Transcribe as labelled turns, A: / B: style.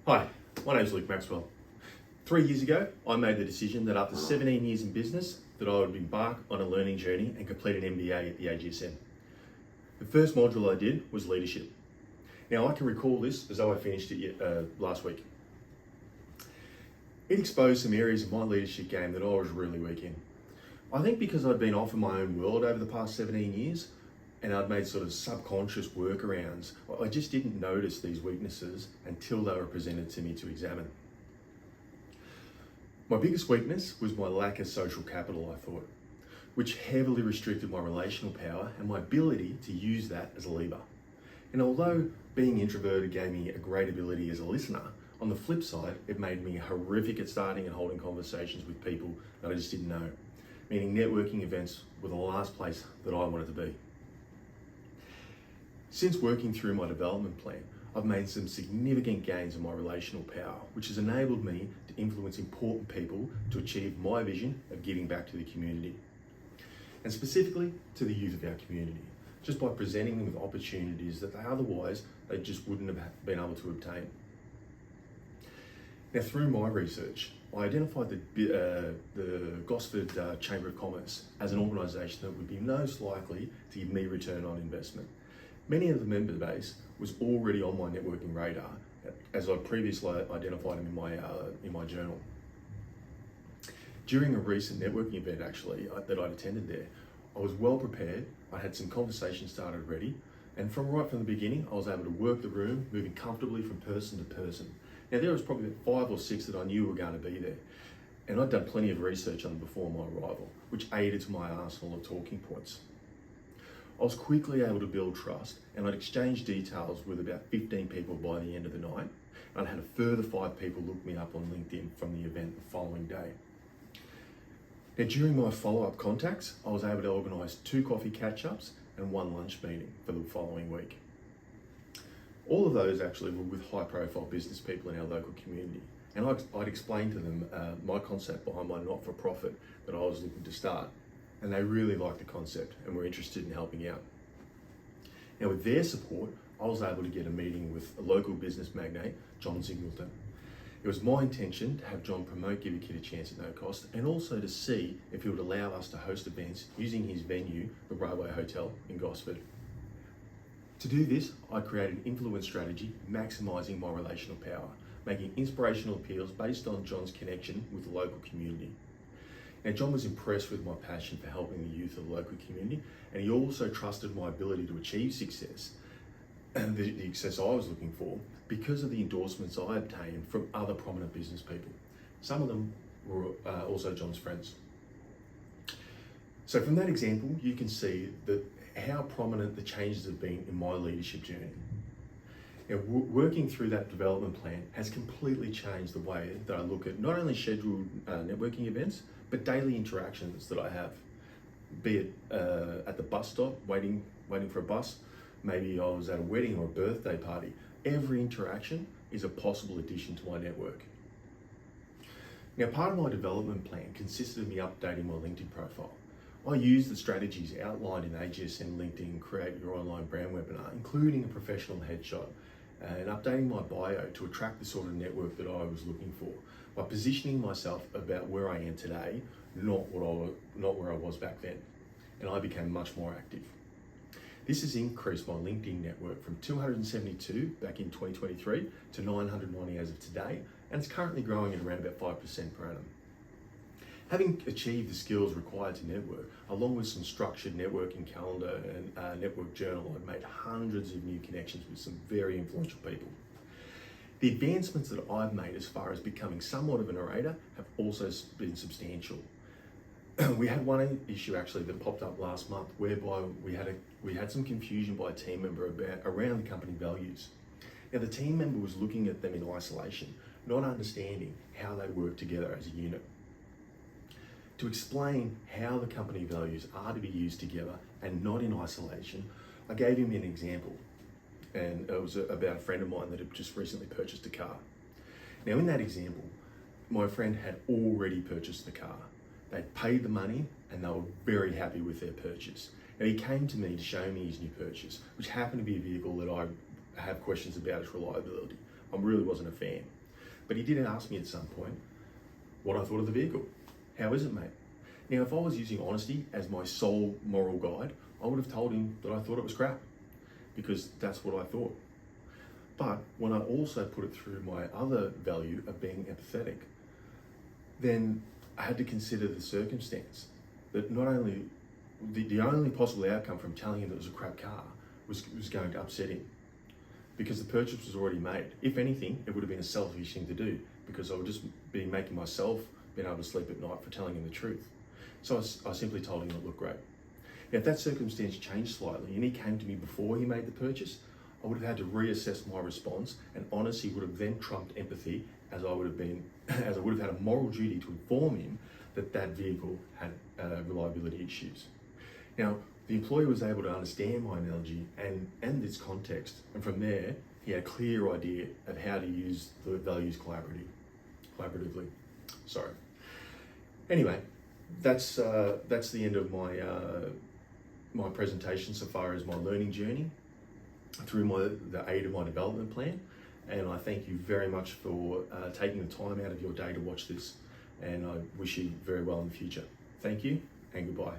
A: Hi, my name is Luke Maxwell. 3 years ago, I made the decision that after 17 years in business, that I would embark on a learning journey and complete an MBA at the AGSM. The first module I did was leadership. Now I can recall this as though I finished it last week. It exposed some areas of my leadership game that I was really weak in. I think because I'd been off in my own world over the past 17 years, and I'd made sort of subconscious workarounds, I just didn't notice these weaknesses until they were presented to me to examine. My biggest weakness was my lack of social capital, I thought, which heavily restricted my relational power and my ability to use that as a lever. And although being introverted gave me a great ability as a listener, on the flip side, it made me horrific at starting and holding conversations with people that I just didn't know, meaning networking events were the last place that I wanted to be. Since working through my development plan, I've made some significant gains in my relational power, which has enabled me to influence important people to achieve my vision of giving back to the community, and specifically to the youth of our community, just by presenting them with opportunities that they just wouldn't have been able to obtain. Now, through my research, I identified the Gosford Chamber of Commerce as an organisation that would be most likely to give me return on investment. Many of the member base was already on my networking radar, as I previously identified them in my journal. During a recent networking event that I'd attended there, I was well prepared. I had some conversations started ready, and right from the beginning, I was able to work the room, moving comfortably from person to person. Now, there was probably 5 or 6 that I knew were going to be there, and I'd done plenty of research on them before my arrival, which aided to my arsenal of talking points. I was quickly able to build trust, and I'd exchanged details with about 15 people by the end of the night. I'd had a further 5 people look me up on LinkedIn from the event the following day. Now, during my follow-up contacts, I was able to organise 2 coffee catch-ups and 1 lunch meeting for the following week. All of those actually were with high-profile business people in our local community, and I'd explained to them my concept behind my not-for-profit that I was looking to start, and they really liked the concept and were interested in helping out. Now, with their support, I was able to get a meeting with a local business magnate, John Singleton. It was my intention to have John promote Give a Kid a Chance at no cost, and also to see if he would allow us to host events using his venue, the Railway Hotel in Gosford. To do this, I created an influence strategy maximising my relational power, making inspirational appeals based on John's connection with the local community. Now, John was impressed with my passion for helping the youth of the local community, and he also trusted my ability to achieve success, and the success I was looking for, because of the endorsements I obtained from other prominent business people. Some of them were also John's friends. So from that example, you can see that how prominent the changes have been in my leadership journey. Now, working through that development plan has completely changed the way that I look at not only scheduled networking events, but daily interactions that I have, be it at the bus stop, waiting for a bus, maybe I was at a wedding or a birthday party. Every interaction is a possible addition to my network. Now, part of my development plan consisted of me updating my LinkedIn profile. I used the strategies outlined in AGSM LinkedIn Create Your Online Brand webinar, including a professional headshot, and updating my bio to attract the sort of network that I was looking for, by positioning myself about where I am today, not where I was back then, and I became much more active. This has increased my LinkedIn network from 272 back in 2023 to 990 as of today, and it's currently growing at around about 5% per annum. Having achieved the skills required to network, along with some structured networking calendar and network journal, I've made hundreds of new connections with some very influential people. The advancements that I've made as far as becoming somewhat of an orator have also been substantial. We had one issue actually that popped up last month, whereby we had some confusion by a team member around the company values. Now, the team member was looking at them in isolation, not understanding how they work together as a unit. To explain how the company values are to be used together and not in isolation, I gave him an example, and it was about a friend of mine that had just recently purchased a car. Now, in that example, my friend had already purchased the car. They'd paid the money and they were very happy with their purchase. Now, he came to me to show me his new purchase, which happened to be a vehicle that I have questions about its reliability. I really wasn't a fan. But he did ask me at some point what I thought of the vehicle. How is it, mate? Now, if I was using honesty as my sole moral guide, I would have told him that I thought it was crap, because that's what I thought. But when I also put it through my other value of being empathetic, then I had to consider the circumstance that not only the only possible outcome from telling him that it was a crap car was going to upset him, because the purchase was already made. If anything, it would have been a selfish thing to do, because I would just be making myself being able to sleep at night for telling him the truth. So I simply told him it looked great. Now, if that circumstance changed slightly and he came to me before he made the purchase, I would have had to reassess my response, and honesty would have then trumped empathy, as I would have had a moral duty to inform him that that vehicle had reliability issues. Now, the employee was able to understand my analogy and its context, and from there, he had a clear idea of how to use the values collaboratively. Sorry. Anyway, that's the end of my presentation so far as my learning journey through the aid of my development plan. And I thank you very much for taking the time out of your day to watch this, and I wish you very well in the future. Thank you and goodbye.